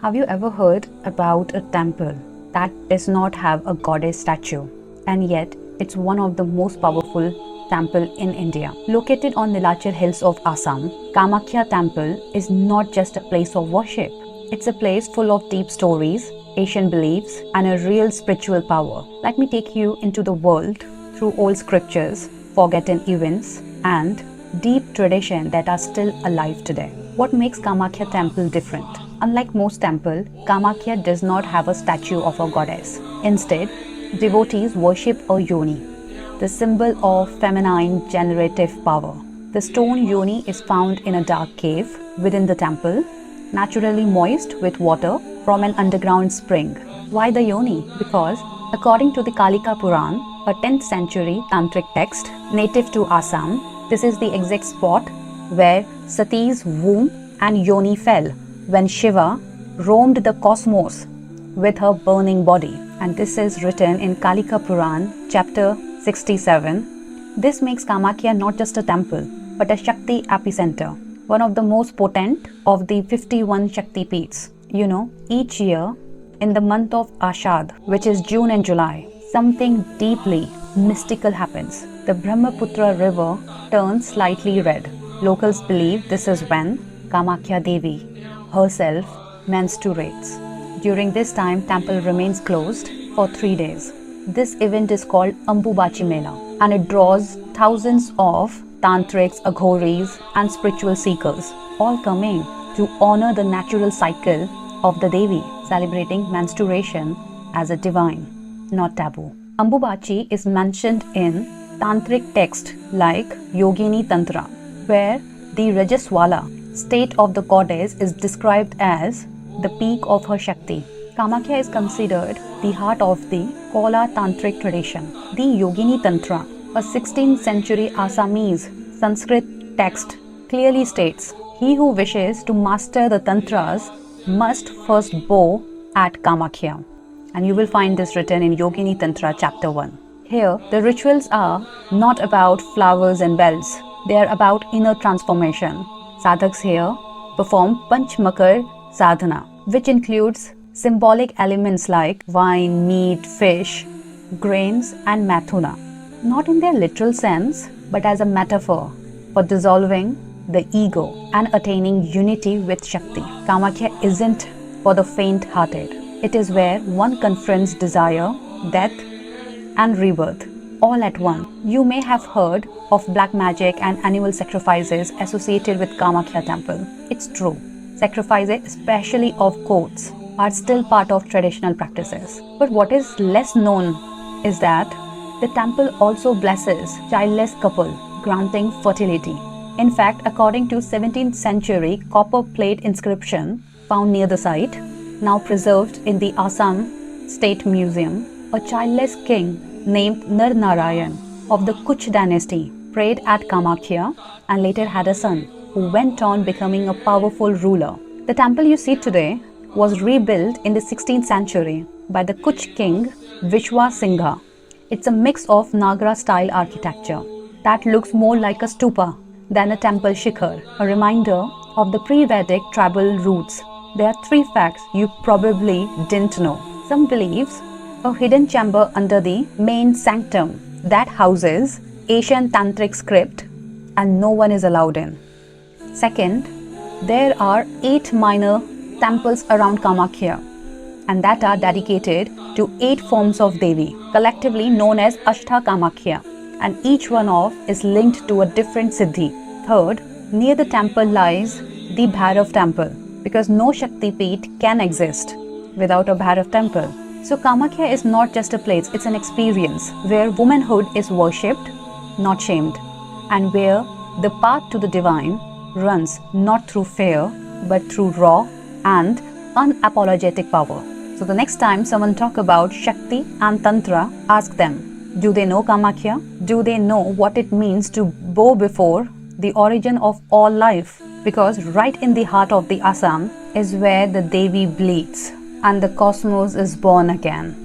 Have you ever heard about a temple that does not have a goddess statue, and yet it's one of the most powerful temple in India? Located on Nilachal Hills of Assam, Kamakhya Temple is not just a place of worship. It's a place full of deep stories, ancient beliefs, and a real spiritual power. Let me take you into the world through old scriptures, forgotten events, and deep tradition that are still alive today. What makes Kamakhya Temple different? Unlike most temples, Kamakhya does not have a statue of a goddess. Instead, devotees worship a yoni, the symbol of feminine generative power. The stone yoni is found in a dark cave within the temple, naturally moist with water from an underground spring. Why the yoni? Because according to the Kalika Purana, a 10th century Tantric text native to Assam, this is the exact spot where Sati's womb and yoni fell when Shiva roamed the cosmos with her burning body. And this is written in Kalika Purana, chapter 67. This makes Kamakhya not just a temple, but a Shakti epicenter, one of the most potent of the 51 Shakti Peethas. You know, each year in the month of Ashad, which is June and July, something deeply mystical happens. The Brahmaputra river turns slightly red. Locals believe this is when Kamakhya Devi herself menstruates. During this time, temple remains closed for 3 days. This event is called Ambubachi Mela, and it draws thousands of Tantrics, Aghoris, and spiritual seekers, all coming to honor the natural cycle of the Devi, celebrating menstruation as a divine, not taboo. Ambubachi is mentioned in Tantric texts like Yogini Tantra, where the Rajaswala state of the goddess is described as the peak of her Shakti. Kamakhya is considered the heart of the Kola Tantric tradition. The Yogini Tantra, a 16th century Assamese Sanskrit text, clearly states, "He who wishes to master the Tantras must first bow at Kamakhya." And you will find this written in Yogini Tantra chapter 1. Here, the rituals are not about flowers and bells. They are about inner transformation. Sadhaks here perform Panchmakar sadhana, which includes symbolic elements like wine, meat, fish, grains, and mathuna. Not in their literal sense, but as a metaphor for dissolving the ego and attaining unity with Shakti. Kamakhya isn't for the faint-hearted. It is where one confronts desire, death, and rebirth all at once. You may have heard of black magic and animal sacrifices associated with Kamakhya Temple. It's true. Sacrifices, especially of goats, are still part of traditional practices. But what is less known is that the temple also blesses childless couple, granting fertility. In fact, according to 17th century copper plate inscription found near the site, now preserved in the Assam State Museum, a childless king named Nar Narayan of the Kuch dynasty prayed at Kamakhya and later had a son who went on becoming a powerful ruler. The temple you see today was rebuilt in the 16th century by the Kuch king Vishwa Singha. It's a mix of Nagara style architecture that looks more like a stupa than a temple shikhar, a reminder of the pre-Vedic tribal roots. There are 3 facts you probably didn't know. Some believes a hidden chamber under the main sanctum that houses Asian Tantric script and no one is allowed in. Second, there are 8 minor temples around Kamakhya and that are dedicated to 8 forms of Devi, collectively known as Ashtha Kamakhya, and each one of is linked to a different Siddhi. Third, near the temple lies the Bhairav temple, because no Shakti Peeth can exist without a Bhairav temple. So Kamakhya is not just a place, it's an experience where womanhood is worshipped, not shamed, and where the path to the divine runs not through fear, but through raw and unapologetic power. So the next time someone talk about Shakti and Tantra, ask them, do they know Kamakhya? Do they know what it means to bow before the origin of all life? Because right in the heart of the Assam is where the Devi bleeds and the cosmos is born again.